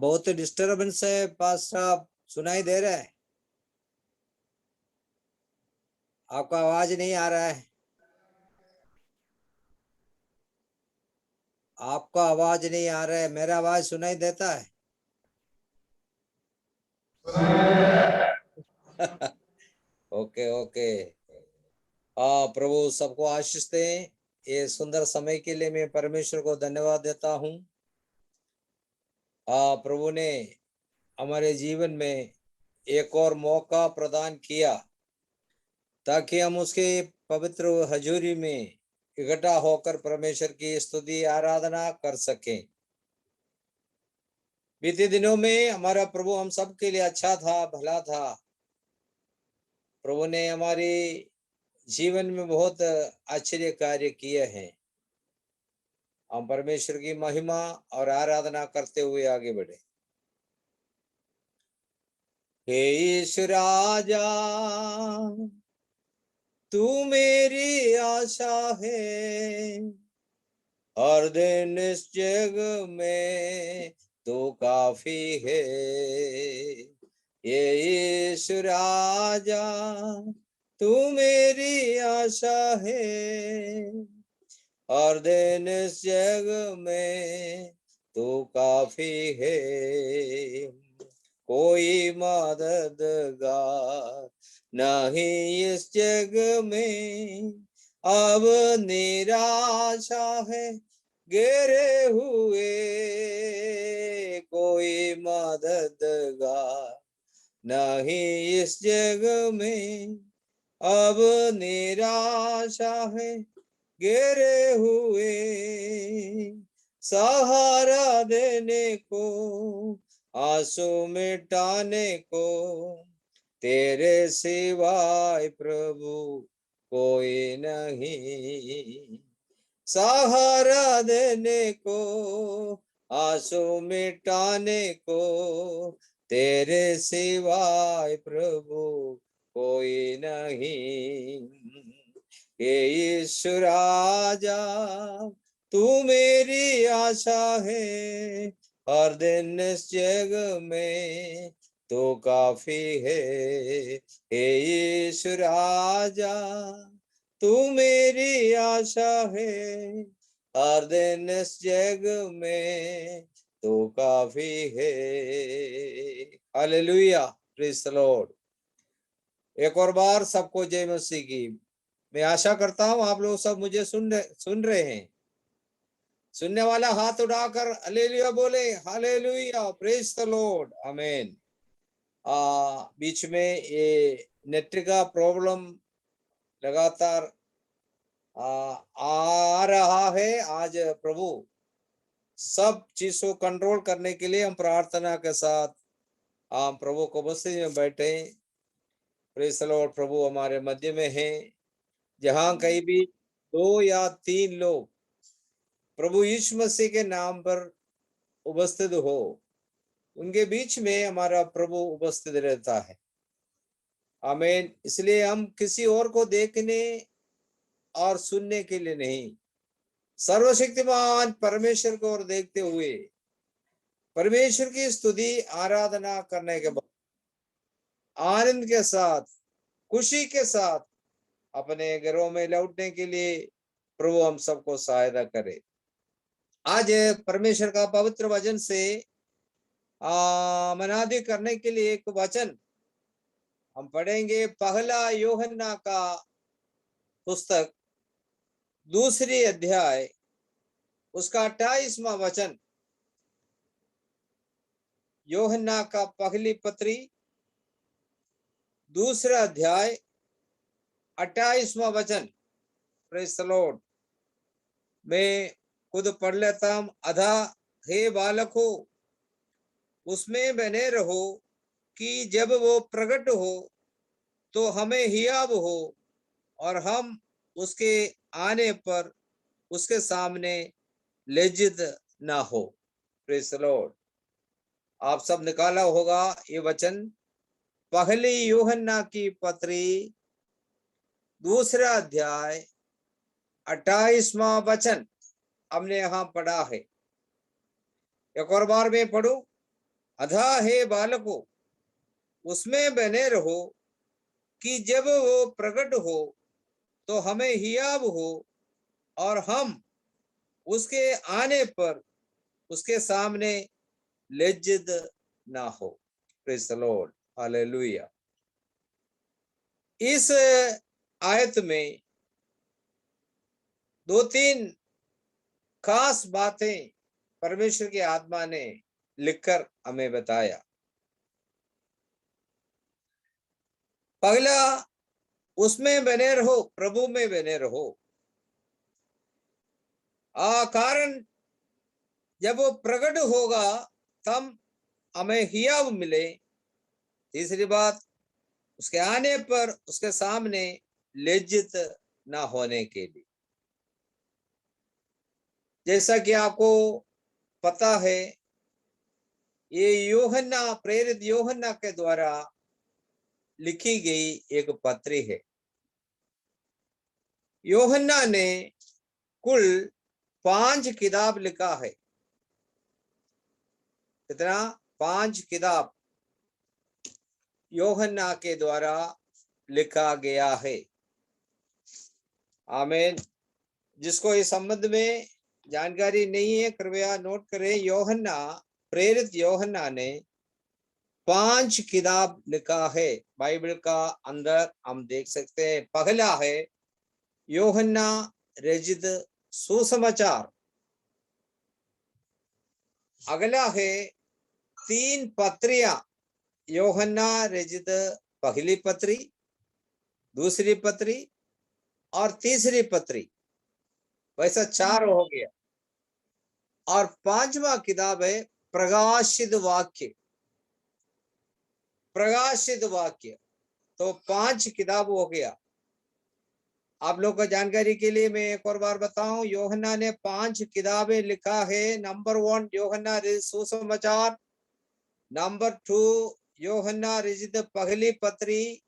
बहुत डिस्टरबेंस है पास साहब, सुनाई दे रहा है? आपका आवाज नहीं आ रहा है। आपका आवाज नहीं आ रहा है, मेरा आवाज सुनाई देता है? Okay okay. प्रभु सबको आशीष दे। ये सुंदर समय के लिए मैं परमेश्वर को धन्यवाद देता हूँ। प्रभु ने हमारे जीवन में एक और मौका प्रदान किया ताकि हम उसके पवित्र हजूरी में इकट्ठा होकर परमेश्वर की स्तुति आराधना कर सकें। बीते दिनों में हमारा प्रभु हम सब के लिए अच्छा था, भला था। प्रभु ने हमारे जीवन में बहुत आश्चर्य कार्य किए हैं। हम परमेश्वर की महिमा और आराधना करते हुए आगे बढ़े। हे यीशु राजा, तू मेरी आशा है, हर दिन इस जग में तू काफी है। ये यीशु राजा, तू मेरी आशा है, हर दिन इस जग में तू काफी है। कोई मददगार नहीं इस जग में, अब निराशा है घेरे हुए। कोई मददगार नहीं इस जग में, अब निराशा है घेरे हुए। सहारा देने को, आंसू मिटाने को, तेरे सिवाय प्रभु कोई नहीं। सहारा देने को, आंसू मिटाने को, तेरे सिवाय प्रभु कोई नहीं। हे यीशु राजा, तू मेरी आशा है, हर दिन इस जग में तो काफी है। हे यीशु राजा, तू मेरी आशा है, हर दिन इस जग में तो काफी है। Hallelujah, praise the Lord. एक और बार सबको जय मसीह की। मैं आशा करता हूं आप लोग सब मुझे सुन रहे हैं। सुनने वाला हाथ उठाकर हालेलुया बोले। हालेलुया, प्रेज द लॉर्ड, आमीन। बीच में ये नेट का प्रॉब्लम लगातार आ रहा है। आज प्रभु सब चीज को कंट्रोल करने के लिए हम प्रार्थना के साथ हम प्रभु को मसीह में बैठे। Praise the Lord. प्रभु हमारे मध्य में है। जहां कहीं भी 2 या 3 लोग प्रभु यीशु मसीह के नाम पर उपस्थित हो, उनके बीच में हमारा प्रभु उपस्थित रहता है। आमीन। इसलिए हम किसी और को देखने और सुनने के लिए नहीं, सर्वशक्तिमान परमेश्वर को और देखते हुए परमेश्वर की स्तुति आराधना करने के बाद आनंद के साथ, खुशी के साथ अपने घरों में लौटने के लिए प्रभु हम सबको सहायता करे। आज परमेश्वर का पवित्र वचन से मनादी करने के लिए एक वचन हम पढ़ेंगे। पहला यूहन्ना का पुस्तक 2 अध्याय, उसका 28वां वचन। यूहन्ना का पहली पत्री 2 अध्याय 28वां वचन। Praise the Lord. मैं खुद पढ़ लेता हूं। अधा हे बालको, उसमें बने रहो कि जब वो प्रकट हो तो हमें हियाव हो और हम उसके आने पर उसके सामने लज्जित ना हो। Praise the Lord. आप सब निकाला होगा ये वचन। पहली यूहन्ना की पत्री 2 अध्याय 28वां वचन हमने यहाँ पढ़ा है। एक और बार मैं पढ़ू। अतः हे बालकों, उसमें बने रहो कि जब वो प्रकट हो तो हमें हियाव हो और हम उसके आने पर उसके सामने लज्जित ना हो। Praise the Lord, hallelujah. इस आयत में दो तीन खास बातें परमेश्वर की आत्मा ने लिखकर हमें बताया। पहला, उसमें बने रहो, प्रभु में बने रहो। कारण जब वो प्रकट होगा तब हमें हियाव मिले। तीसरी बात, उसके आने पर उसके सामने लज्जित ना होने के लिए। जैसा कि आपको पता है, ये यूहन्ना, प्रेरित यूहन्ना के द्वारा लिखी गई एक पत्री है। यूहन्ना ने कुल 5 किताब लिखा है। कितना? 5 किताब यूहन्ना के द्वारा लिखा गया है। आमीन। जिसको इस संबंध में जानकारी नहीं है, कृपया नोट करें। यूहन्ना, प्रेरित यूहन्ना ने 5 किताब लिखा है। बाइबल का अंदर हम देख सकते हैं। पहला है यूहन्ना रचित सुसमाचार। अगला है 3 पत्रियां, यूहन्ना रचित पहली पत्री, दूसरी पत्री और तीसरी पत्री। वैसा 4 हो गया। और 5वां किताब है प्रकाशित वाक्य। प्रकाशित वाक्य, तो 5 किताब हो गया। आप लोग को जानकारी के लिए मैं एक और बार बताऊं, यूहन्ना ने 5 किताबें लिखा है। नंबर 1 यूहन्ना रचित सुसमाचार, नंबर 2 यूहन्ना रचित पहली पत्री,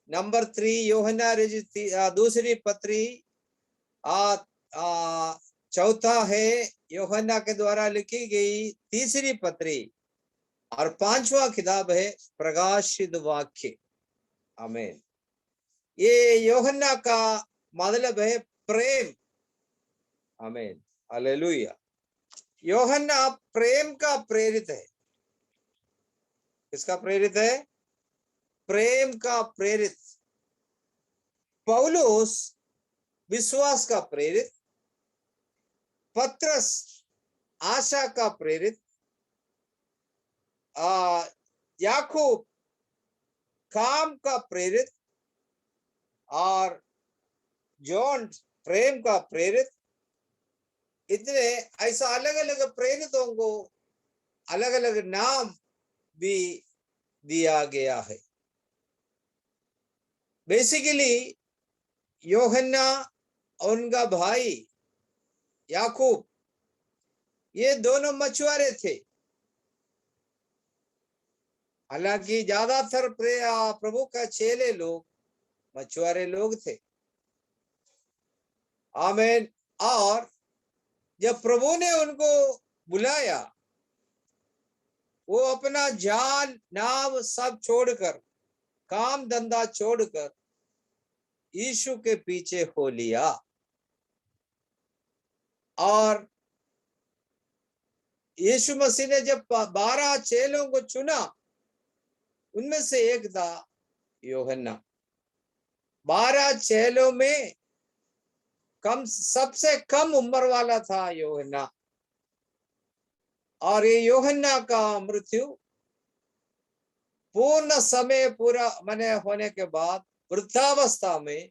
नंबर 3 यूहन्ना रचित दूसरी पत्री, चौथा है यूहन्ना के द्वारा लिखी गई तीसरी पत्री, और 5वां किताब है प्रकाशित वाक्य। आमीन। ये यूहन्ना का मतलब है प्रेम। आमीन, हालेलुया। यूहन्ना प्रेम का प्रेरित है। किसका प्रेरित है? प्रेम का प्रेरित। पौलुस विश्वास का प्रेरित, पत्रस आशा का प्रेरित, याकूब काम का प्रेरित, और जॉन प्रेम का प्रेरित। इतने ऐसा अलग अलग प्रेरितों को अलग अलग नाम भी दिया गया है। बेसिकली यूहन्ना और उनका भाई याकूब, ये दोनों मछुआरे थे। हालांकि ज्यादातर प्रभु का चेले लोग मछुआरे लोग थे। आमीन। और जब प्रभु ने उनको बुलाया, वो अपना जाल, नाव सब छोड़कर, काम धंधा छोड़कर यीशु के पीछे हो लिया। और यीशु मसीह ने जब 12 चेलों को चुना, उनमें से एक था यूहन्ना। 12 चेलों में सबसे कम उम्र वाला था यूहन्ना। और ये यूहन्ना का मृत्यु पूर्ण समय पूरा मने होने के बाद वृद्धावस्था में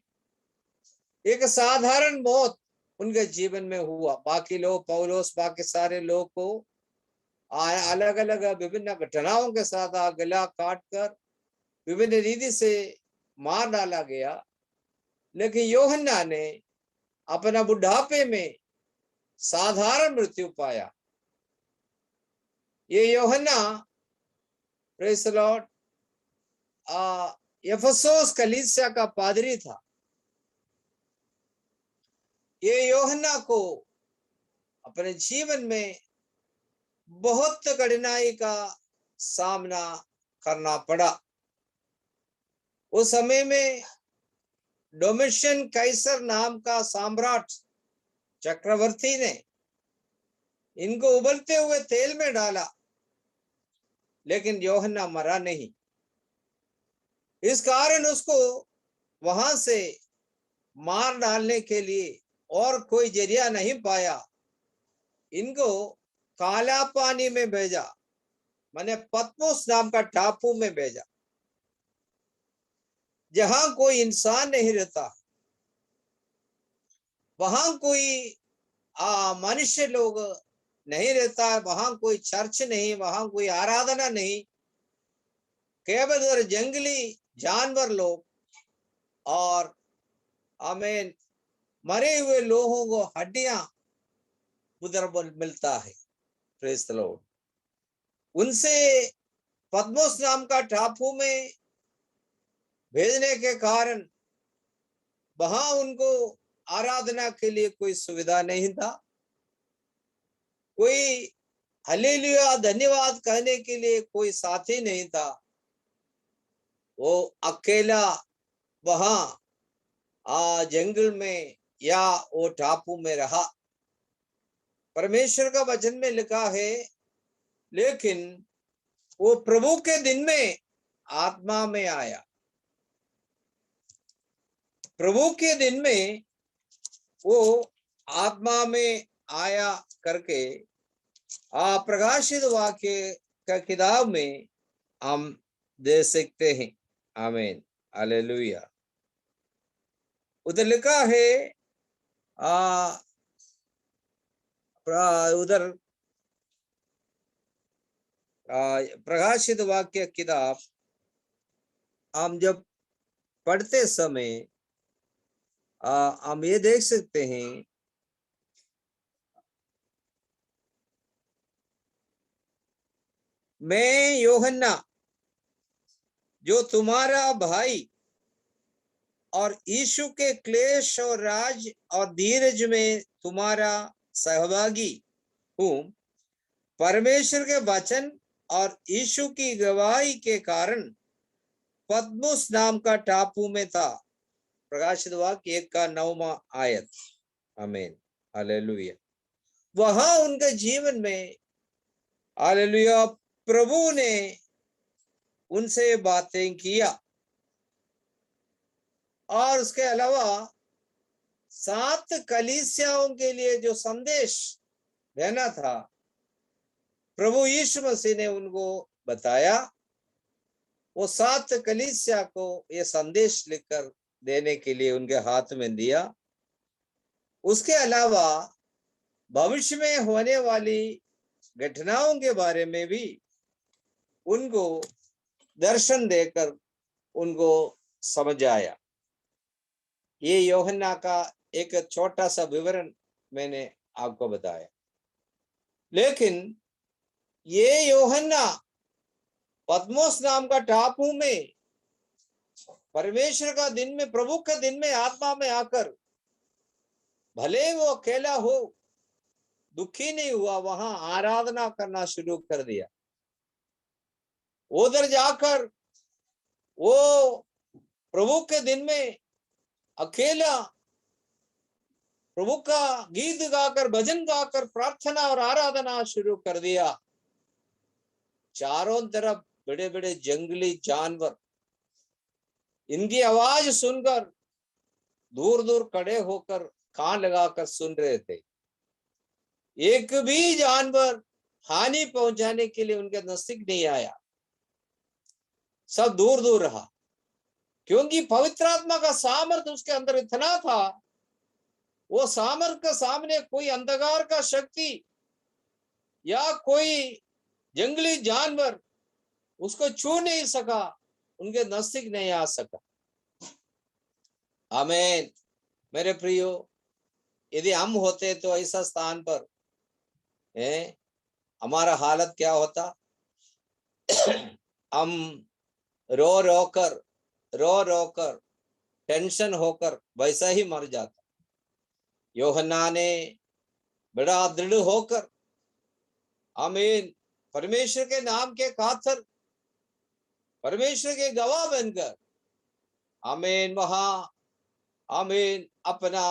एक साधारण मौत उनके जीवन में हुआ। बाकी लोग, पौलुस, बाकी सारे लोग को अलग अलग विभिन्न घटनाओं के साथ गला काट कर विभिन्न रीति से मार डाला गया। लेकिन यूहन्ना ने अपना बुढ़ापे में साधारण मृत्यु पाया। ये यूहन्ना, प्रेज़ द लॉर्ड, एफेसुस कलीसिया का पादरी था। ये यूहन्ना को अपने जीवन में बहुत कठिनाई का सामना करना पड़ा। उस समय में डोमिशियन कैसर नाम का सम्राट चक्रवर्ती ने इनको उबलते हुए तेल में डाला, लेकिन यूहन्ना मरा नहीं। इस कारण उसको वहां से मार डालने के लिए और कोई जरिया नहीं पाया। इनको काला पानी में भेजा, माने पत्मोस नाम का टापू में भेजा, जहां कोई इंसान नहीं रहता, वहां कोई मनुष्य लोग नहीं रहता, वहां कोई चर्च नहीं, वहां कोई आराधना नहीं, केवल जंगली जानवर लोग और आमीन मरे हुए लोगों को हड्डियां उधर मिलता है। Praise the Lord. उनसे पद्मोस नाम का टापू में भेजने के कारण वहां उनको आराधना के लिए कोई सुविधा नहीं था, कोई हालेलुया धन्यवाद कहने के लिए कोई साथी नहीं था। वो अकेला वहां जंगल में या वो टापू में रहा। परमेश्वर का वचन में लिखा है, लेकिन वो प्रभु के दिन में आत्मा में आया। प्रभु के दिन में वो आत्मा में आया करके प्रकाशित वाक्य का किताब में हम दे सकते हैं। आमीन, हालेलुया। उधर लिखा है उधर प्रकाशित वाक्य किताब हम जब पढ़ते समय हम ये देख सकते हैं, मैं यूहन्ना जो तुम्हारा भाई और यीशु के क्लेश और राज और धीरज में तुम्हारा सहभागी हूं, परमेश्वर के वचन और यीशु की गवाही के कारण पद्मोस नाम का टापू में था। प्रकाशित वाक्य 1 का 9वां आयत। आमीन, हालेलुया। वहां उनके जीवन में हालेलुया प्रभु ने उनसे बातें किया, और उसके अलावा 7 कलीसियाओं के लिए जो संदेश देना था, प्रभु यीशु मसीह ने उनको बताया। वो 7 कलीसिया को ये संदेश लिखकर देने के लिए उनके हाथ में दिया। उसके अलावा भविष्य में होने वाली घटनाओं के बारे में भी उनको दर्शन देकर उनको समझाया। ये यूहन्ना का एक छोटा सा विवरण मैंने आपको बताया, लेकिन ये यूहन्ना पद्मोस नाम का टापू में परमेश्वर का दिन में, प्रभु के दिन में आत्मा में आकर, भले वो अकेला हो, दुखी नहीं हुआ, वहां आराधना करना शुरू कर दिया। उधर जाकर वो प्रभु के दिन में अकेला प्रभु का गीत गाकर, भजन गाकर प्रार्थना और आराधना शुरू कर दिया। चारों तरफ बड़े बड़े जंगली जानवर इनकी आवाज सुनकर दूर दूर खड़े होकर कान लगाकर सुन रहे थे। एक भी जानवर हानि पहुंचाने के लिए उनके नजदीक नहीं आया, सब दूर दूर रहा, क्योंकि पवित्र आत्मा का सामर्थ उसके अंदर इतना था। वो सामर्थ के सामने कोई अंधकार का शक्ति या कोई जंगली जानवर उसको छू नहीं सका, उनके नजदीक नहीं आ सका। आमीन। मेरे प्रियो, यदि हम होते तो ऐसा स्थान पर हमारा हालत क्या होता? हम रो रो कर टेंशन होकर वैसा ही मर जाता। यूहन्ना ने बड़ा दृढ़ होकर, आमीन, परमेश्वर के नाम के खातिर, परमेश्वर के गवाह बनकर, आमीन, वहां, आमीन, अपना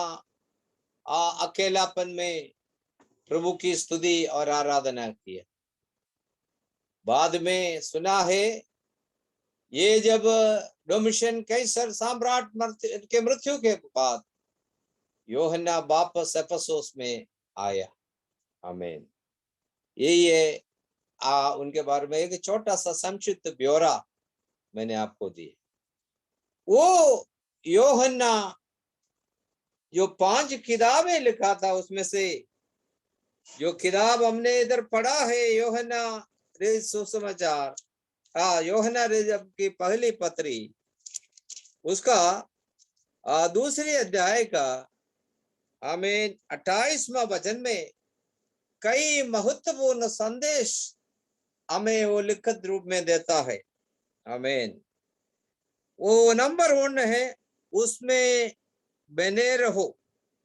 अकेलापन में प्रभु की स्तुति और आराधना किया। बाद में सुना है, ये जब डोमिशियन कैसर सम्राट के मृत्यु के बाद यूहन्ना वापस एफेसुस में आया। आमीन। यही है उनके बारे में एक छोटा सा संक्षिप्त ब्यौरा मैंने आपको दिया। वो यूहन्ना जो 5 किताबें लिखा था, उसमें से जो किताब हमने इधर पढ़ा है, यूहन्ना सुसमाचार, यूहन्ना की पहली पत्री, उसका दूसरी अध्याय का, आमीन, 28वां वचन में कई महत्वपूर्ण संदेश हमें वो लिखित रूप में देता है। आमीन। वो नंबर 1 है, उसमें बने रहो।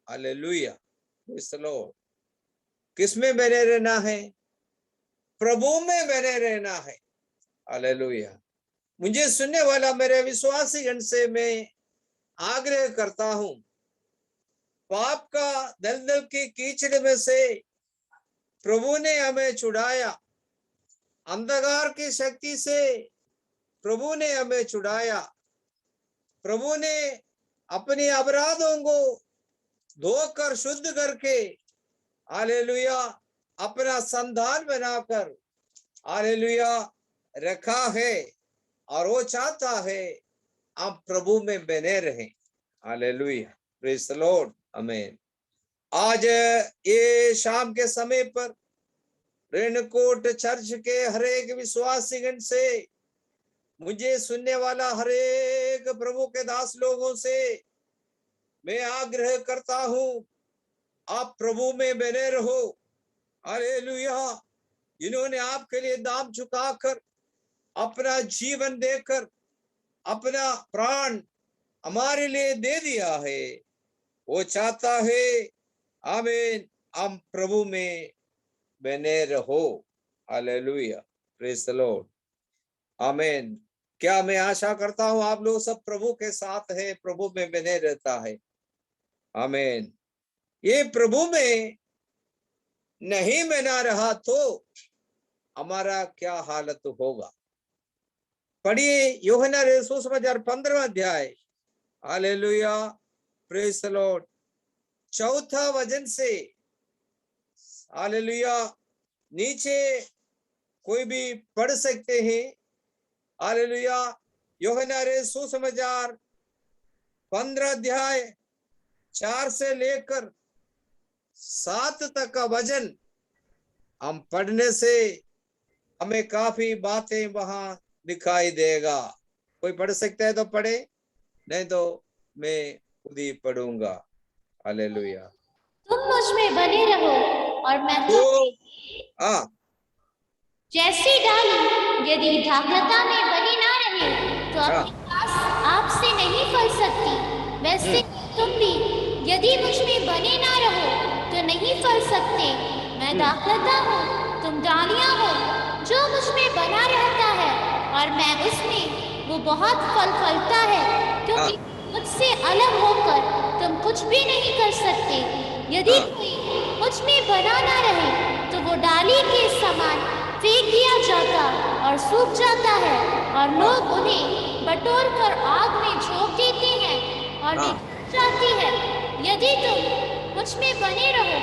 हालेलुया। किसमें बने रहना है? प्रभु में बने रहना है। हालेलुया। मुझे सुनने वाला मेरे विश्वासी गण से मैं आग्रह करता हूं, पाप का दलदल की कीचड़ में से प्रभु ने हमें छुड़ाया, अंधकार की शक्ति से प्रभु ने हमें छुड़ाया। प्रभु ने अपने अपराधों को धोकर शुद्ध करके, हालेलुया, अपना संतान बनाकर, हालेलुया, रखा है, और वो चाहता है आप प्रभु में बने रहें। हालेलुया, प्रेज द लॉर्ड, आमीन। आज ये शाम के समय पर रेणुकूट चर्च के हर एक विश्वासीगण से, मुझे सुनने वाला हर एक प्रभु के दास लोगों से मैं आग्रह करता हूं, आप प्रभु में बने रहो। हालेलुया। जिन्होंने आपके लिए दाम चुकाकर, अपना जीवन देकर, अपना प्राण हमारे लिए दे दिया है, वो चाहता है, आमीन, हम प्रभु में बने रहो। हालेलुया, प्रेज द लॉर्ड, आमीन। क्या मैं आशा करता हूं आप लोग सब प्रभु के साथ है, प्रभु में बने रहता है। आमीन। ये प्रभु में नहीं बना रहा तो हमारा क्या हालत होगा? पढ़िए यूहन्ना सुसमाचार 15वां अध्याय, हालेलुया, प्रेज द लॉर्ड, 4था वचन से, हालेलुया, नीचे कोई भी पढ़ सकते हैं। हालेलुया। यूहन्ना सुसमाचार 15 अध्याय 4 से लेकर 7 तक का वचन हम पढ़ने से हमें काफी बातें वहां दिखाई देगा। कोई पढ़ सकता है तो पढ़े, नहीं तो मैं खुद ही पढ़ूंगा। हालेलुया। तुम मुझ में बने रहो और मैं तुम जैसी डाली यदि ढाकलता में बनी ना रहे तो अपने पास आपसे नहीं फल सकती, वैसे तुम भी यदि मुझ में बने ना रहो तो नहीं फल सकते। मैं दाखलता हूँ, तुम डालियां हो। जो मुझ में बना रहता है और मैं उसमें, वो बहुत फल फलता है, क्योंकि मुझसे अलग होकर तुम कुछ भी नहीं कर सकते। यदि कोई मुझ में बना ना रहे तो वो डाली के समान फेंक दिया जाता और सूख जाता है, और लोग उन्हें बटोर कर आग में झोंक देते हैं और वे जाती है। यदि तुम मुझ में बने रहो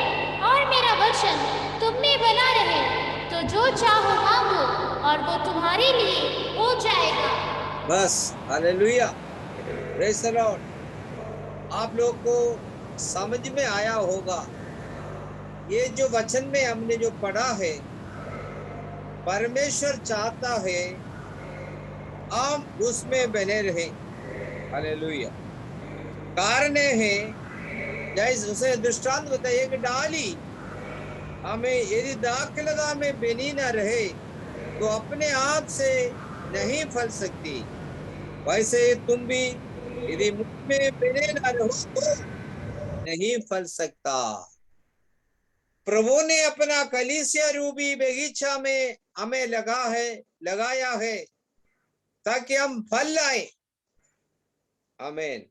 और मेरा वचन तुम में बना रहे तो जो चाहो मांगो और वो तुम्हारे लिए हो जाएगा। बस। Hallelujah, praise the Lord. आप लोग को समझ में आया होगा, ये जो वचन में हमने जो पढ़ा है, परमेश्वर चाहता है हम उसमें बने रहें। हालेलुया। कारण है, जैसे उसे दृष्टांत बताइए कि डाली हमें यदि दाखलता में बनी न रहे तो अपने आप से नहीं फल सकती, वैसे तुम भी यदि मुझ में बने न रहो नहीं फल सकता। प्रभु ने अपना कलीसिया रूपी बगीचा में हमें लगाया है ताकि हम फल लाए। आमीन।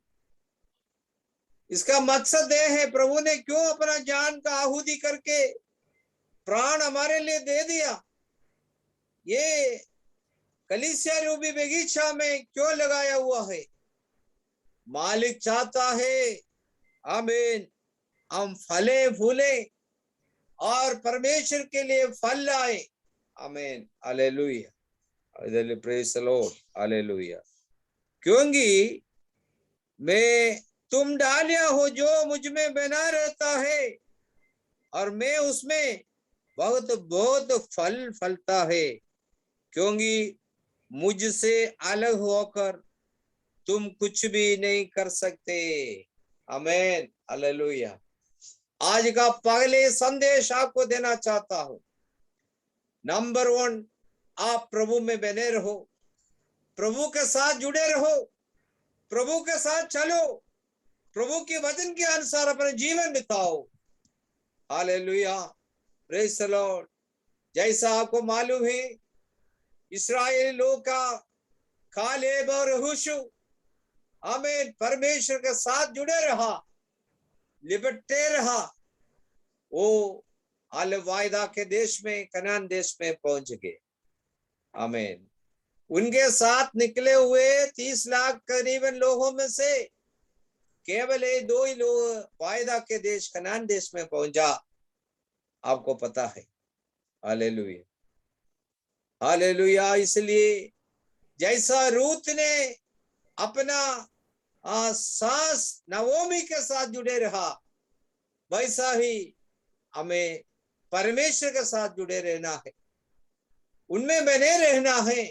इसका मकसद यह है, प्रभु ने क्यों अपना जान का आहुति करके प्राण हमारे लिए दे दिया। ये कलीसिया रूपी बगीचा में क्यों लगाया हुआ है? मालिक चाहता है, आमीन, हम फले फूले और परमेश्वर के लिए फल लाए। आमीन, hallelujah, praise the Lord, hallelujah. क्योंकि मैं तुम डालियां हो जो मुझ में बना रहता है और मैं उसमें बहुत बहुत फल फलता है, क्योंकि मुझसे अलग होकर तुम कुछ भी नहीं कर सकते। आमीन, हालेलुया। आज का पहले संदेश आपको देना चाहता हूं। नंबर 1, आप प्रभु में बने रहो, प्रभु के साथ जुड़े रहो, प्रभु के साथ चलो, प्रभु के वचन के अनुसार अपने जीवन बिताओ। Hallelujah, praise the Lord. जैसा आपको मालूम है, इस्राएली लोग का कालेब और यहोशू, आमीन, परमेश्वर के साथ जुड़े रहा, लिपटे रहा, वो अल वायदा के देश में, कनान देश में पहुंच गए। आमीन। उनके साथ निकले हुए 30 लाख करीबन लोगों में से केवल 2 ही लोग वायदा के देश, कनान देश में पहुंचा। आपको पता है। Hallelujah, hallelujah. इसलिए जैसा रूत ने अपना सास नवोमी के साथ जुड़े रहा, वैसा ही हमें परमेश्वर के साथ जुड़े रहना है, उनमें बने रहना है,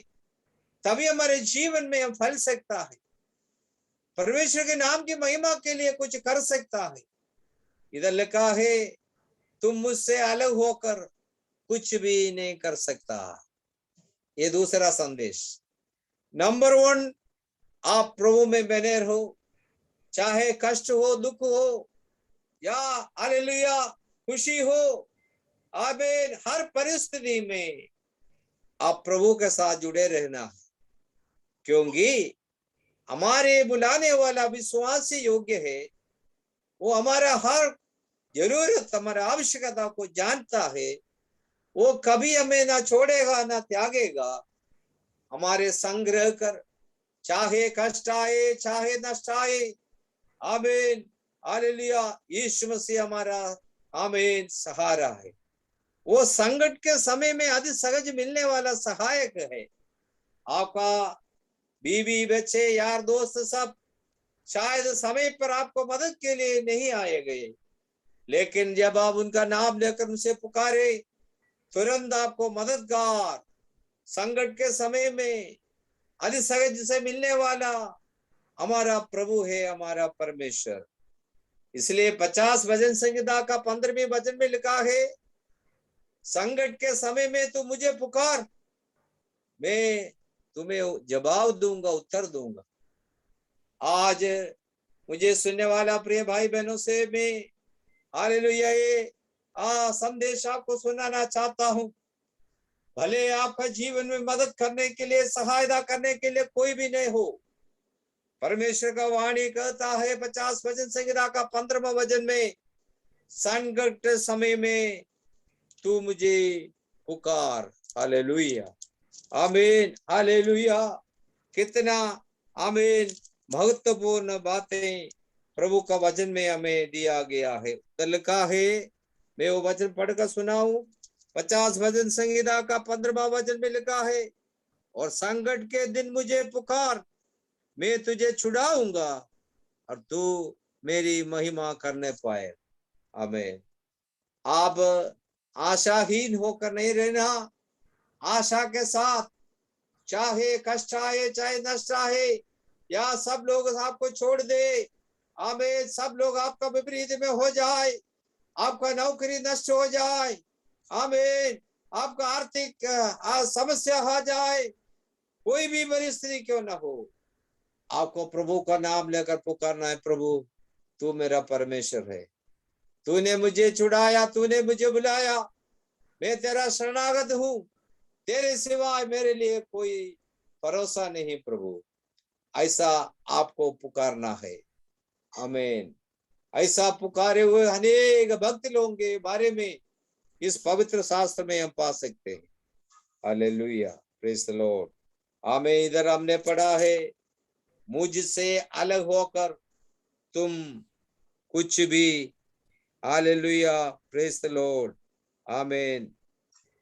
तभी हमारे जीवन में हम फल सकता है, परमेश्वर के नाम की महिमा के लिए कुछ कर सकता है। इधर लिखा है, तुम मुझसे अलग होकर कुछ भी नहीं कर सकता। ये दूसरा संदेश। नंबर 1, आप प्रभु में बने रहो, चाहे कष्ट हो, दुख हो या हालेलुया खुशी हो। आमीन। हर परिस्थिति में आप प्रभु के साथ जुड़े रहना है, क्योंकि हमारे बुलाने वाला विश्वासी योग्य है। वो हमारा हर जरूरत, हमारा आवश्यकता को जानता है। वो कभी हमें ना छोड़ेगा ना त्यागेगा। हमारे संग रह कर, चाहे कष्ट आए चाहे नष्ट आए, आमीन, हालेलुया, यीशु मसीह हमारा, आमीन, सहारा है। वो संकट के समय में अति सहज मिलने वाला सहायक है। आपका बीवी बच्चे यार दोस्त सब शायद समय पर आपको मदद के लिए नहीं आए गए, लेकिन जब आप उनका नाम लेकर उनसे पुकारे, तुरंत आपको मददगार, संकट के समय में अति सहज से मिलने वाला हमारा प्रभु है, हमारा परमेश्वर। इसलिए 50 भजन संहिता का 15वें वचन में लिखा है, संकट के समय में तू मुझे पुकार, मैं तुम्हें जवाब दूंगा, उत्तर दूंगा। आज मुझे सुनने वाला प्रिय भाई बहनों से मैं हालेलुया ये संदेश आपको सुनाना चाहता हूं। भले आपका जीवन में मदद करने के लिए, सहायता करने के लिए कोई भी नहीं हो, परमेश्वर का वाणी कहता है 50 भजन संहिता का 15वां वचन में, संकट समय में तू मुझे पुकार। हालेलुया, आमीन, हालेलुया। कितना आमीन महत्वपूर्ण बातें प्रभु का वचन में हमें दिया गया है। तो लिखा है, मैं वो वचन पढ़कर सुनाऊं। 50 भजन संहिता का 15वां वचन में लिखा है, और संकट के दिन मुझे पुकार, मैं तुझे छुड़ाऊंगा और तू मेरी महिमा करने पाए। आमीन। आप आशाहीन होकर नहीं रहना, आशा के साथ, चाहे कष्ट आए चाहे नष्ट आए, या सब लोग आपको छोड़ दे, आमीन, सब लोग आपका विपरीत में हो जाए, आपका नौकरी नष्ट हो जाए, आमीन, आपका आर्थिक समस्या आ जाए, कोई भी परिस्थिति क्यों ना हो, आपको प्रभु का नाम लेकर पुकारना है, प्रभु तू मेरा परमेश्वर है, तूने मुझे छुड़ाया, तूने मुझे बुलाया, मैं तेरा शरणागत हूँ, तेरे सिवाय मेरे लिए कोई भरोसा नहीं प्रभु। ऐसा आपको पुकारना है। आमीन। ऐसा पुकारे हुए अनेक भक्त लोगों के बारे में इस पवित्र शास्त्र में हम पा सकते हैं। Hallelujah, praise the Lord. आमीन। इधर हमने पढ़ा है, मुझसे अलग होकर तुम कुछ भी, हालेलुया, प्रेज द लॉर्ड, आमीन,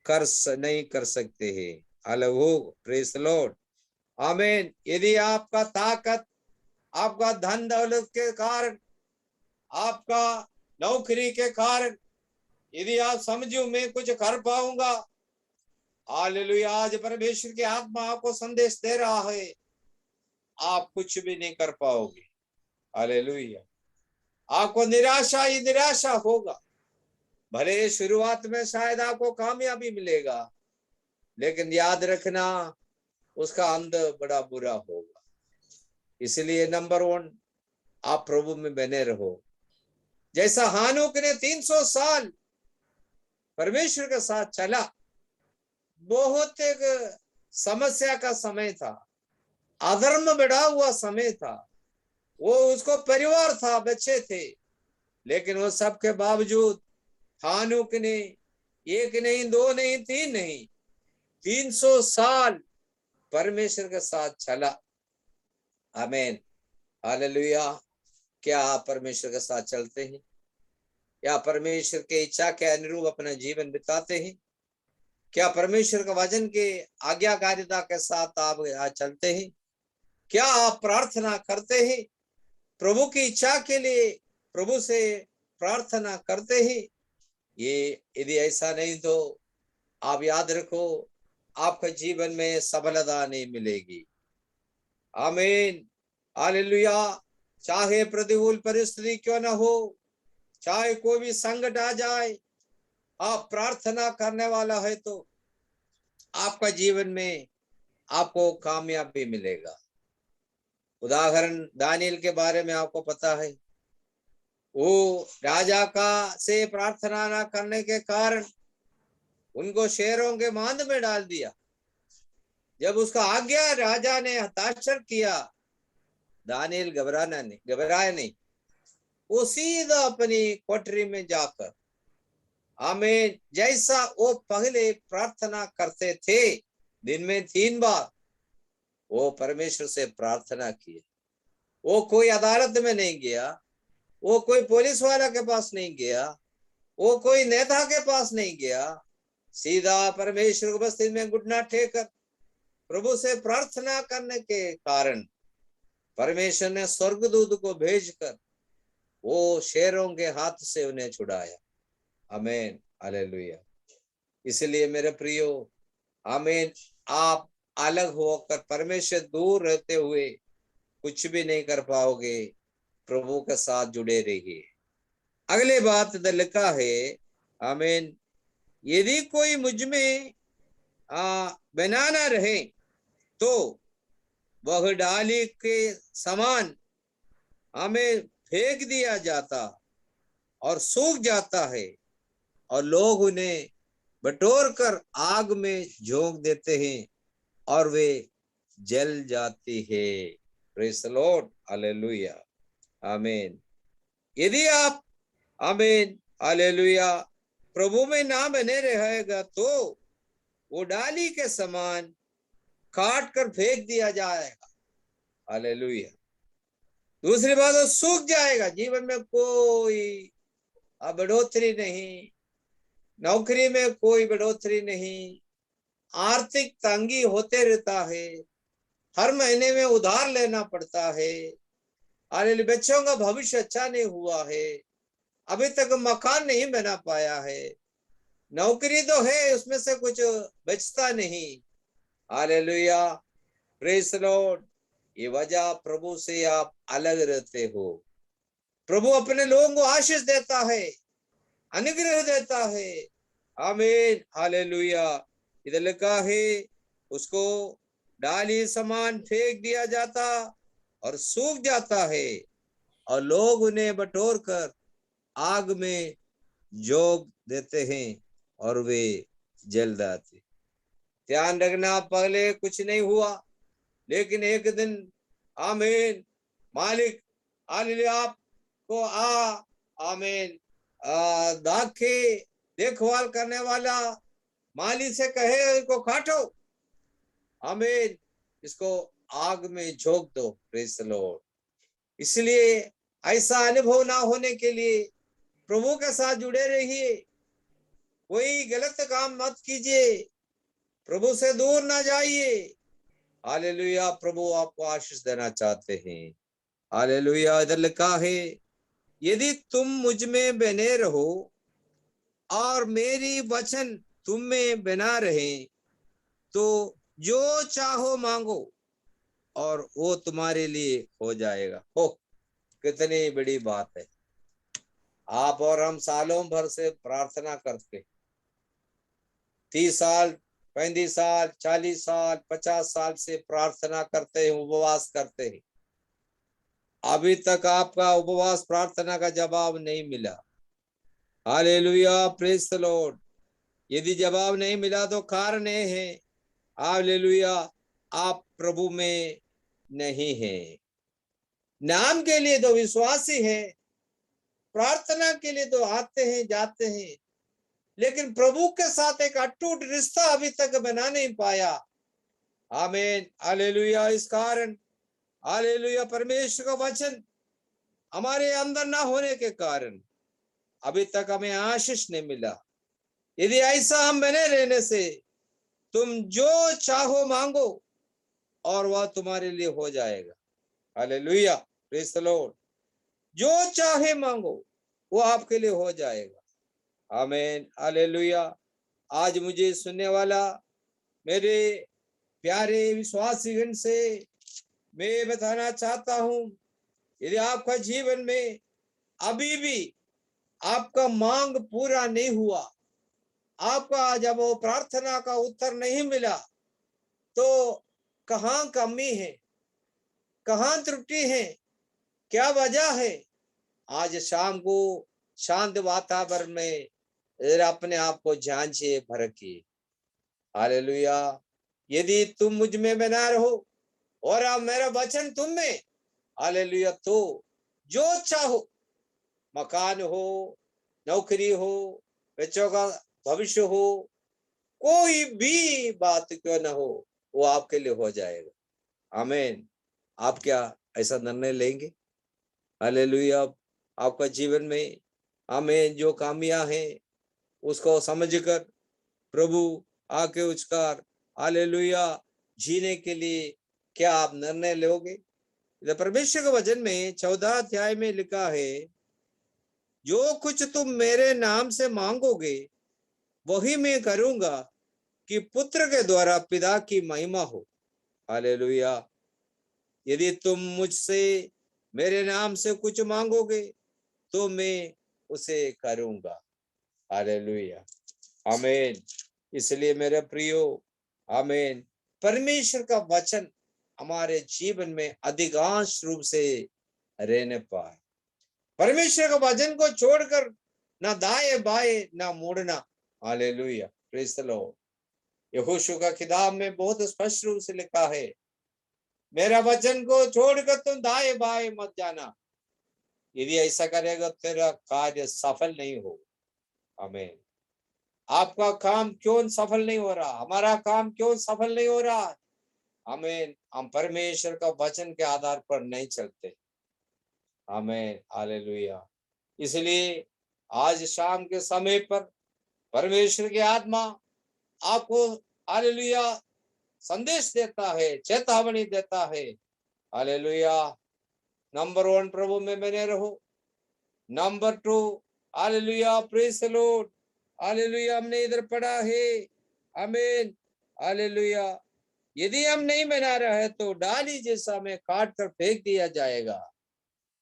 नहीं कर सकते हैं। अलग हो, प्रेज द लॉर्ड, आमीन। यदि आपका ताकत, आपका धन दौलत के कारण, आपका नौकरी के कारण यदि आप समझो मैं कुछ कर पाऊंगा, हालेलुया, आज परमेश्वर की आत्मा आपको संदेश दे रहा है, आप कुछ भी नहीं कर पाओगे। हालेलुया, आपको निराशा ही निराशा होगा। भले शुरुआत में शायद आपको कामयाबी मिलेगा, लेकिन याद रखना उसका अंत बड़ा बुरा होगा। इसलिए नंबर 1, आप प्रभु में बने रहो। जैसा हानूक ने 300 साल परमेश्वर के साथ चला, बहुत एक समस्या का समय था, अधर्म बढ़ा हुआ समय था, वो उसको परिवार था, बच्चे थे, लेकिन वो सब के बावजूद हानूक ने 1 नहीं, 2 नहीं, 3 नहीं, 300 साल परमेश्वर के साथ चला। आमीन, हालेलुया। क्या आप परमेश्वर के साथ चलते हैं? क्या परमेश्वर के इच्छा के अनुरूप अपना जीवन बिताते हैं? क्या परमेश्वर के वचन के आज्ञाकारिता के साथ आप चलते हैं? क्या आप प्रार्थना करते हैं? प्रभु की इच्छा के लिए प्रभु से प्रार्थना करते हैं? ये यदि ऐसा नहीं तो आप याद रखो, आपके जीवन में सफलता नहीं मिलेगी। आमीन, हालेलुया। चाहे प्रतिकूल परिस्थिति क्यों ना हो, चाहे कोई भी संकट आ जाए, आप प्रार्थना करने वाला है तो आपका जीवन में आपको कामयाबी मिलेगा। उदाहरण दानियल के बारे में आपको पता है, वो राजा का से प्रार्थना ना करने के कारण उनको शेरों के मांद में डाल दिया। जब उसका आज्ञा राजा ने हस्ताक्षर किया, दानियल घबराया नहीं, वो सीधा अपनी कोठरी में जाकर, आमीन, जैसा वो पहले प्रार्थना करते थे, दिन में 3 बार वो परमेश्वर से प्रार्थना की। वो कोई अदालत में नहीं गया, वो कोई पुलिस वाला के पास नहीं गया, वो कोई नेता के पास नहीं गया, सीधा परमेश्वर की उपस्थिति में घुटना टेककर प्रभु से प्रार्थना करने के कारण परमेश्वर ने स्वर्गदूत को भेजकर वो शेरों के हाथ से उन्हें छुड़ाया। आमीन, हालेलुया। इसलिए मेरे प्रियो, आमीन, आप अलग होकर परमेश्वर दूर रहते हुए कुछ भी नहीं कर पाओगे। प्रभु के साथ जुड़े रहिए। अगले बात इधर लिखा है, आमीन, यदि कोई मुझ में बना ना रहे तो वह डाली के समान हमें फेंक दिया जाता और सूख जाता है, और लोग उन्हें बटोर कर आग में झोंक देते हैं और वे जल जाती है। प्रेज द लॉर्ड, हालेलुया, आमीन। यदि आप, आमीन, हालेलुया, प्रभु में ना बने रहेगा तो वो डाली के समान काट कर फेंक दिया जाएगा। हालेलुया। दूसरी बात, वो सूख जाएगा, जीवन में कोई बढ़ोतरी नहीं, नौकरी में कोई बढ़ोतरी नहीं, आर्थिक तंगी होते रहता है, हर महीने में उधार लेना पड़ता है, अरे बच्चों का भविष्य अच्छा नहीं हुआ है, अभी तक मकान नहीं बना पाया है, नौकरी तो है उसमें से कुछ बचता नहीं। Hallelujah, praise the Lord. ये वजह प्रभु से आप अलग रहते हो। प्रभु अपने लोगों को आशीष देता है, अनुग्रह देता है। आमीन, हालेलुया। इधर लिखा है, उसको डाली समान फेंक दिया जाता और सूख जाता है, और लोग उन्हें बटोर कर आग में झोंक देते हैं और वे जल जाते। ध्यान रखना, पहले कुछ नहीं हुआ, लेकिन एक दिन आमीन मालिक हालेलुया आपको आमीन दाखे देखभाल करने वाला माली से कहे इसको काटो, आमीन, इसको आग में झोंक दो। Praise the Lord. इसलिए ऐसा अनुभव ना होने के लिए प्रभु के साथ जुड़े रहिए, कोई गलत काम मत कीजिए, प्रभु से दूर ना जाइए। हालेलुया, प्रभु आपको आशीष देना चाहते हैं। हालेलुया, इधर लिखा है यदि तुम मुझ में बने रहो और मेरी वचन तुम में बना रहे तो जो चाहो मांगो और वो तुम्हारे लिए हो जाएगा। हो, कितनी बड़ी बात है। आप और हम सालों भर से प्रार्थना करते, 30 साल 35 साल 40 साल 50 साल से प्रार्थना करते हैं, उपवास करते हैं, अभी तक आपका उपवास प्रार्थना का जवाब नहीं मिला। Hallelujah, praise the Lord. यदि जवाब नहीं मिला तो कारण ये है, हालेलुया, आप प्रभु में नहीं है। नाम के लिए तो विश्वासी है, प्रार्थना के लिए तो आते हैं जाते हैं, लेकिन प्रभु के साथ एक अटूट रिश्ता अभी तक बना नहीं पाया। आमीन, हालेलुया। इस कारण हालेलुया, परमेश्वर का वचन हमारे अंदर ना होने के कारण अभी तक हमें आशीष नहीं मिला। यदि ऐसा हम बने रहने से तुम जो चाहो मांगो और वह तुम्हारे लिए हो जाएगा। Hallelujah, praise the Lord. जो चाहे मांगो वो आपके लिए हो जाएगा। आमीन, हालेलुया। आज मुझे सुनने वाला मेरे प्यारे विश्वासीगण से मैं बताना चाहता हूं, यदि आपका जीवन में अभी भी आपका मांग पूरा नहीं हुआ, आपका जब वो प्रार्थना का उत्तर नहीं मिला, तो कहाँ कमी है, कहाँ त्रुटि है, क्या वजह है? आज शाम को शांत वातावरण में अपने आप को जांचिए, परखिए। हालेलुया। यदि तुम मुझ में बना रहो और अब मेरा वचन तुम में, हालेलुया, तो जो चाहो, मकान हो, नौकरी हो, बच्चों का भविष्य हो, कोई भी बात क्यों ना हो, वो आपके लिए हो जाएगा। आमीन। आप क्या ऐसा निर्णय लेंगे? हालेलुया। आपका जीवन में आमीन जो कामियां हैं उसको समझकर प्रभु आके उचकार हालेलुया जीने के लिए क्या आप निर्णय लोगे? परमेश्वर के वचन में 14 अध्याय में लिखा है, जो कुछ तुम मेरे नाम से मांगोगे वही मैं करूंगा कि पुत्र के द्वारा पिता की महिमा हो। हालेलुया। यदि तुम मुझसे मेरे नाम से कुछ मांगोगे तो मैं उसे करूंगा। हालेलुया, आमीन। इसलिए मेरे प्रियो, आमीन, परमेश्वर का वचन हमारे जीवन में अधिकांश रूप से रहने पाए। परमेश्वर का वचन को छोड़कर ना दाएं बाएं ना मुड़ना। Hallelujah, praise the Lord. यहोशू का किताब में बहुत स्पष्ट रूप से लिखा है, मेरा वचन को छोड़कर तुम दाएं बाएं मत जाना। यदि ऐसा करेगा तेरा कार्य सफल नहीं हो। आमीन। आपका काम क्यों सफल नहीं हो रहा? हमारा काम क्यों सफल नहीं हो रहा? आमीन। हम परमेश्वर का वचन के आधार पर नहीं चलते। आमीन, हालेलुया। इसलिए आज शाम के समय पर परमेश्वर की आत्मा आपको हालेलुया संदेश देता है, चेतावनी देता है। हालेलुया। नंबर 1, प्रभु में बने रहो। Number 2, hallelujah, praise the Lord. Hallelujah, हमने इधर पढ़ा है, आमीन, हालेलुया, यदि हम नहीं बना रहे तो डाली जैसा में काट कर फेंक दिया जाएगा,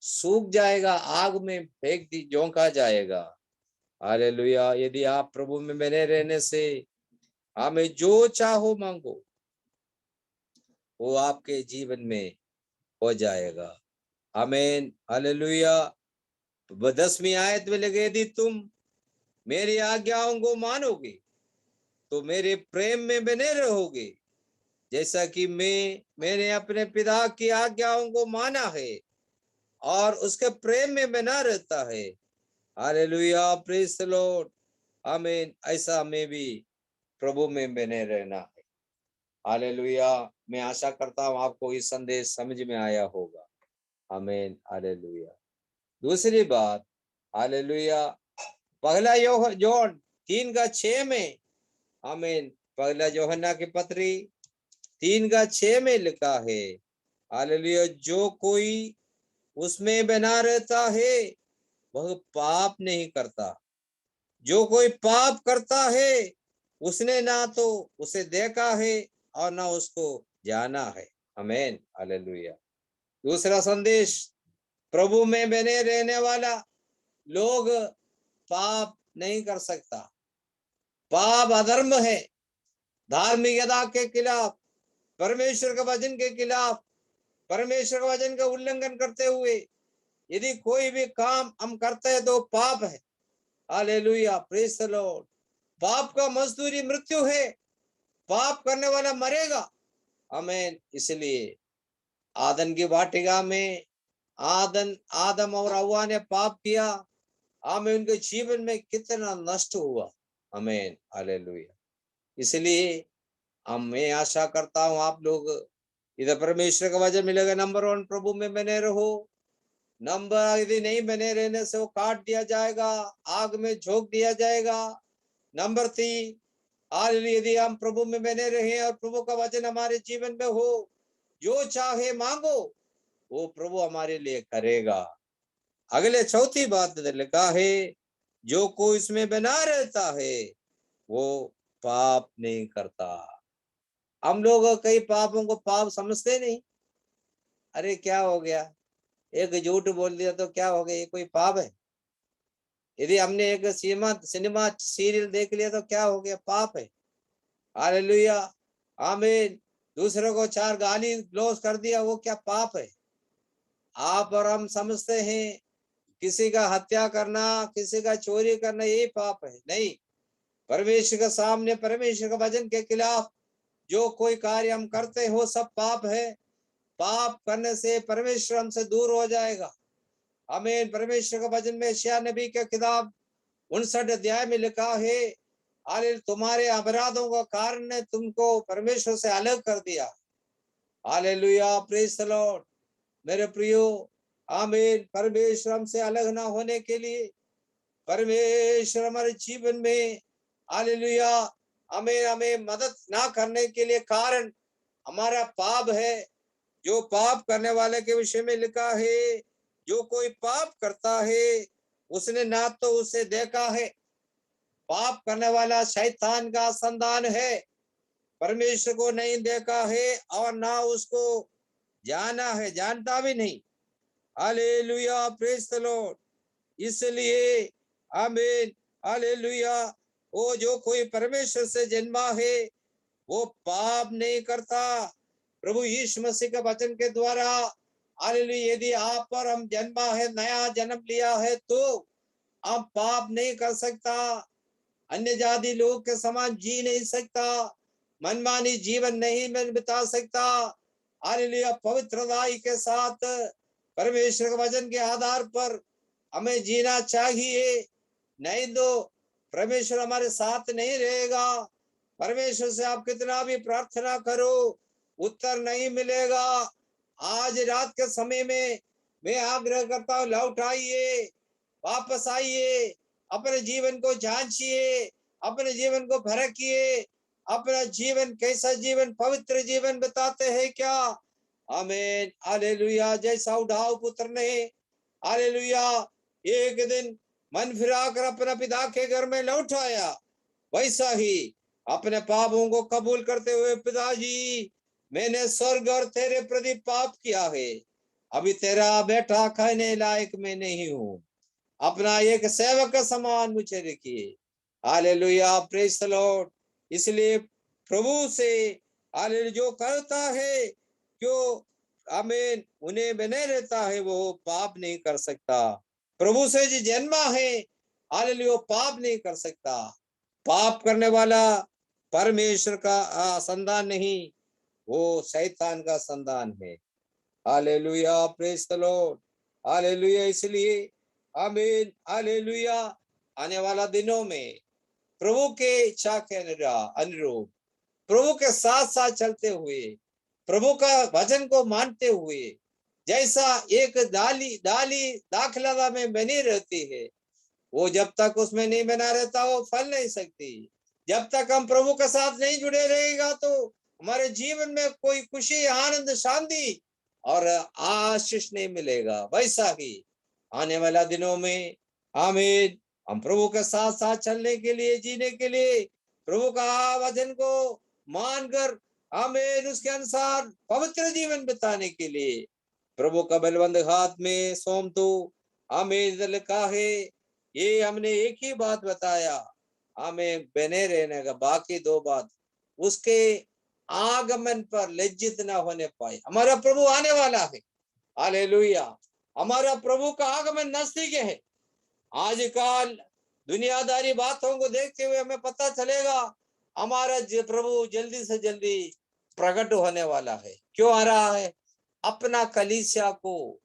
सूख जाएगा, आग में फेंक दी झोंका जाएगा। हालेलुया। यदि आप प्रभु में बने रहने से हमें जो चाहो मांगो वो आपके जीवन में हो जाएगा। आमीन, हालेलुया। 10वीं आयत में लगे, यदि तुम मेरी आज्ञाओं को मानोगे तो मेरे प्रेम में बने रहोगे, जैसा कि मैंने अपने पिता की आज्ञाओं को माना है और उसके प्रेम में बना रहता है। हालेलुया, प्रेज द लॉर्ड, आमीन। ऐसा हमें भी प्रभु में बने रहना है। हालेलुया। मैं आशा करता हूं आपको ये संदेश समझ में आया होगा। आमीन, हालेलुया। दूसरी बात, हालेलुया, पहला जॉन 3:6 में, आमीन, पहला यूहन्ना की पत्री 3:6 में लिखा है, हालेलुया, जो कोई उसमें बना रहता है वह पाप नहीं करता। जो कोई पाप करता है उसने ना तो उसे देखा है और ना उसको जाना है। आमीन, हालेलुया। दूसरा संदेश, प्रभु में बने रहने वाला लोग पाप नहीं कर सकता। पाप अधर्म है, धार्मिकता के खिलाफ, परमेश्वर के वचन के खिलाफ, परमेश्वर के वचन का उल्लंघन करते हुए यदि कोई भी काम हम करते हैं तो पाप है। Hallelujah, praise the Lord. पाप का मजदूरी मृत्यु है, पाप करने वाला मरेगा। आमीन। इसलिए आदम की वाटिका में आदम और हव्वा ने पाप किया। आमीन। उनके जीवन में कितना नष्ट हुआ। आमीन, हालेलुया। इसलिए मैं आशा करता हूं आप लोग इधर परमेश्वर का वचन मिलेगा। नंबर 1, प्रभु में बने रहो। नंबर, यदि नहीं बने रहने से वो काट दिया जाएगा, आग में झोंक दिया जाएगा। नंबर 3, आज यदि हम प्रभु में बने रहे और प्रभु का वचन हमारे जीवन में हो, जो चाहे मांगो वो प्रभु हमारे लिए करेगा। अगले चौथी बात लिखा है, जो कोई इसमें बना रहता है वो पाप नहीं करता। हम लोग कई पापों को पाप समझते नहीं। अरे क्या हो गया, एक झूठ बोल दिया तो क्या हो गया, ये कोई पाप है? यदि हमने एक सिनेमा सीरियल देख लिया तो क्या हो गया, पाप है। हालेलुया, आमीन। दूसरों को 4 गाली गलौज कर दिया, वो क्या पाप है? आप और हम समझते हैं किसी का हत्या करना, किसी का चोरी करना यही पाप है? नहीं। परमेश्वर के सामने, परमेश्वर के वचन के खिलाफ जो कोई कार्य हम करते हो सब पाप है। पाप करने से परमेश्वर हमसे दूर हो जाएगा। आमीन। परमेश्वर का वचन में यशायाह नबी के किताब 59 अध्याय में लिखा है, हालेलुया, तुम्हारे अपराधों का कारण ने तुमको परमेश्वर से अलग कर दिया। Hallelujah, praise the Lord. मेरे प्रियो, आमीन। परमेश्वर हमसे अलग ना होने के लिए, परमेश्वर हमारे जीवन में, हालेलुया, हमें हमें मदद ना करने के लिए कारण हमारा पाप है। जो पाप करने वाले के विषय में लिखा है, जो कोई पाप करता है उसने ना तो उसे देखा है। पाप करने वाला शैतान का संतान है, परमेश्वर को नहीं देखा है और ना उसको जाना है, जानता भी नहीं। Hallelujah, praise the Lord. इसलिए आमीन, हालेलुया, वो जो कोई परमेश्वर से जन्मा है वो पाप नहीं करता। प्रभु यीशु मसीह के वचन के द्वारा, हालेलुया, यदि आप पर हम जन्मा है, नया जन्म लिया है तो आप पाप नहीं कर सकता। अन्य जाति लोग के समान जी नहीं सकता, मनमानी जीवन नहीं बिता सकता। हालेलुया, पवित्रताई के साथ परमेश्वर के वचन के आधार पर हमें जीना चाहिए। नहीं तो परमेश्वर हमारे साथ नहीं रहेगा। परमेश्वर से आप कितना भी प्रार्थना करो, उत्तर नहीं मिलेगा। आज रात के समय में मैं आग्रह करता हूं, लौट आइए, वापस आइए, अपने जीवन को जांचिए, अपने जीवन को परखिए। अपना जीवन कैसा जीवन, पवित्र जीवन बताते हैं क्या? आमीन, हालेलुया। जैसा उठाव पुत्र ने, हालेलुया, एक दिन मन फिराकर अपने पिता के घर में लौट आया, वैसा ही अपने पापों को कबूल करते हुए, पिताजी मैंने स्वर्ग और तेरे प्रति पाप किया है, अभी तेरा बेटा कहने लायक मैं नहीं हूं, अपना एक सेवक का समान मुझे रखिए। Hallelujah, praise the Lord. इसलिए प्रभु से, हालेलुया, जो करता है, जो आमीन उन्हें बने रहता है वो पाप नहीं कर सकता। प्रभु से जो जन्मा है हालेलुया पाप नहीं कर सकता। पाप करने वाला परमेश्वर का संतान नहीं, वो शैतान का संतान है। Hallelujah praise the Lord hallelujah. इसलिए आमीन हालेलुया आने वाला दिनों में प्रभु के इच्छा के अनुरूप प्रभु के साथ साथ चलते हुए प्रभु का वचन को मानते हुए, जैसा एक डाली दाखलता में बनी रहती है, वो जब तक उसमें नहीं बना रहता वो फल नहीं सकती। जब तक हम प्रभु के साथ नहीं जुड़े रहेगा तो हमारे जीवन में कोई खुशी आनंद शांति और आशीष नहीं मिलेगा। वैसा ही आने वाला दिनों में आमीन हम प्रभु के साथ साथ चलने के लिए जीने के लिए प्रभु का वचन को मानकर आमीन उसके अनुसार पवित्र जीवन बिताने के लिए प्रभु का बलवंत हाथ में सौंप दो। आमीन लिखा है ये हमने एक ही बात बताया हमें बने रहने का, बाकी दो बात उसके आगमन पर लज्जित ना होने पाए। हमारा प्रभु आने वाला है हालेलुया। हमारा प्रभु का आगमन नजदीक है। आजकल दुनियादारी बातों को देखते हुए हमें पता चलेगा हमारा प्रभु जल्दी से जल्दी प्रकट होने वाला है। क्यों आ रहा है? अपना कलीसिया को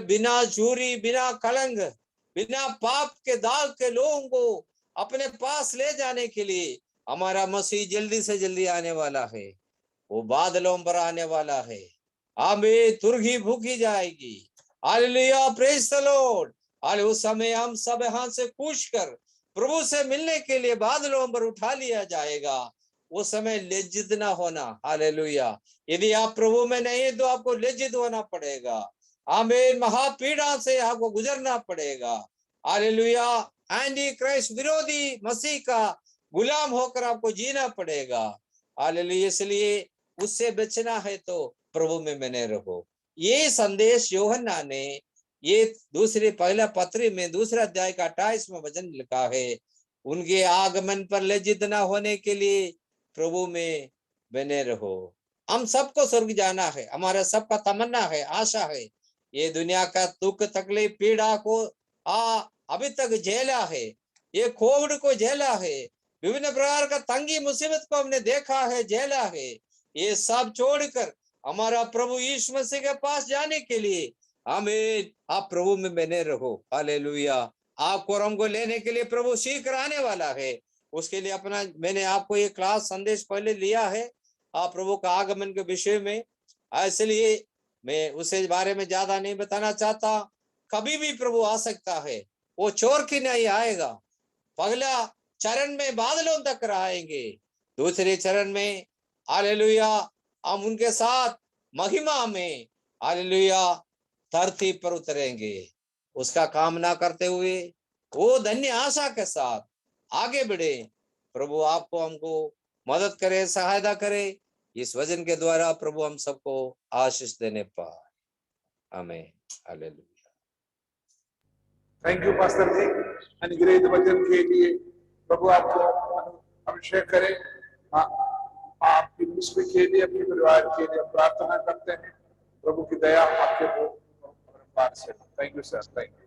बिना झूरी बिना कलंक बिना पाप के दाग के लोगों को अपने पास ले जाने के लिए हमारा मसीह जल्दी से जल्दी आने वाला है। वो बादलों पर आने वाला है। आमीन तुरही भूखी जाएगी। Hallelujah praise the Lord. उस समय हम सब यहाँ से कूच कर प्रभु से मिलने के लिए बादलों पर उठा लिया जाएगा। वो समय लज्जित ना होना। हालेलुया। यदि आप प्रभु में नहीं तो आपको लज्जित होना पड़ेगा। आमीन महापीड़ा से आपको गुजरना पड़ेगा। हालेलुया। एंटी क्राइस्ट विरोधी मसीह का गुलाम होकर आपको जीना पड़ेगा। हालेलुया। इसलिए उससे बचना है तो प्रभु में बने रहो। ये संदेश यूहन्ना ने ये दूसरे पहला पत्री में दूसरा अध्याय का 28वां वचन लिखा है। उनके आगमन पर लज्जित न होने के लिए प्रभु में बने रहो। हम सबको स्वर्ग जाना है, हमारा सबका तमन्ना है, आशा है। ये दुनिया का दुख तकलीफ पीड़ा को अभी तक झेला है, ये कोविड को झेला है, विभिन्न प्रकार का तंगी मुसीबत को हमने देखा है, झेला है। ये सब छोड़कर हमारा प्रभु यीशु मसीह के पास जाने के लिए आमीन आप प्रभु में बने रहो। हालेलुया। आपको और हमको लेने के लिए प्रभु शीघ्र आने वाला है। उसके लिए अपना मैंने आपको ये क्लास संदेश पहले लिया है आप प्रभु का आगमन के विषय में, इसलिए मैं उसे बारे में ज्यादा नहीं बताना चाहता। कभी भी प्रभु आ सकता है, वो चोर की नहीं आएगा। पहला चरण में बादलों तक आएंगे, दूसरे चरण में हालेलुया हम उनके साथ महिमा में हालेलुया धरती पर उतरेंगे। उसका कामना करते हुए वो धन्य आशा के साथ आगे बढ़े। प्रभु आपको हमको मदद करे, सहायता करे। इस वचन के द्वारा प्रभु हम सबको आशीष देने पाए। आमीन हालेलुया। थैंक यू पास्टर जी अनुग्रहित वचन के लिए। प्रभु आपको अभिषेक करे। आपकी मिनिस्ट्री के लिए अपने परिवार के लिए प्रार्थना करते हैं। प्रभु की दया आपके परिवार से। Thank you sir. Thank you.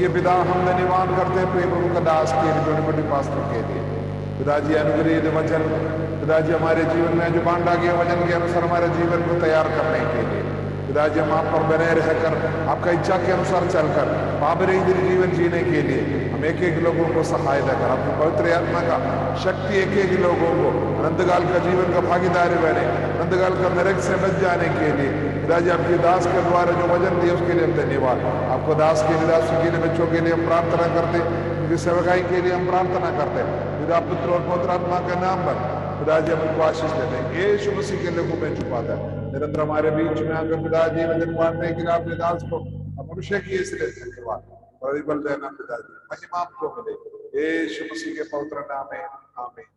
स्वर्गीय पिता हम धन्यवाद करते हैं प्रिय प्रभु का दास के लिए, छोटे छोटे पास्टर के लिए। पिताजी अनुग्रहित वचन, पिताजी हमारे जीवन में जो बांटा गया वचन के अनुसार हमारे जीवन को तैयार करने के लिए, पिताजी हम आप पर बने रहकर आपका इच्छा के अनुसार चलकर पापरहित जीवन जीने के लिए हम एक एक लोगों को सहायता कर, आपकी पवित्र आत्मा का शक्ति एक एक लोगों को अनंतकाल का जीवन का भागीदारी बने, अनंतकाल का नरक से बच जाने के लिए। पिताजी आपके दास के द्वारा जो वचन दिए उसके लिए हम धन्यवाद। आपको दास के लिए, दासों के लिए, बच्चों के लिए हम प्रार्थना करते, उनकी सेवकाई के लिए हम प्रार्थना करते, पिता पुत्र और पवित्र आत्मा के नाम पर पिताजी हम उनको आशीष देते हैं। यीशु मसीह के लोगों में छुपाता है निरंतर हमारे बीच में आकर पिताजी वचन बांटने के लिए आपने दास को अभिषेक किए, इसलिए धन्यवाद। प्रतिबल देना पिताजी, महिमा आपको मिले यीशु मसीह के पवित्र नाम में, आमीन।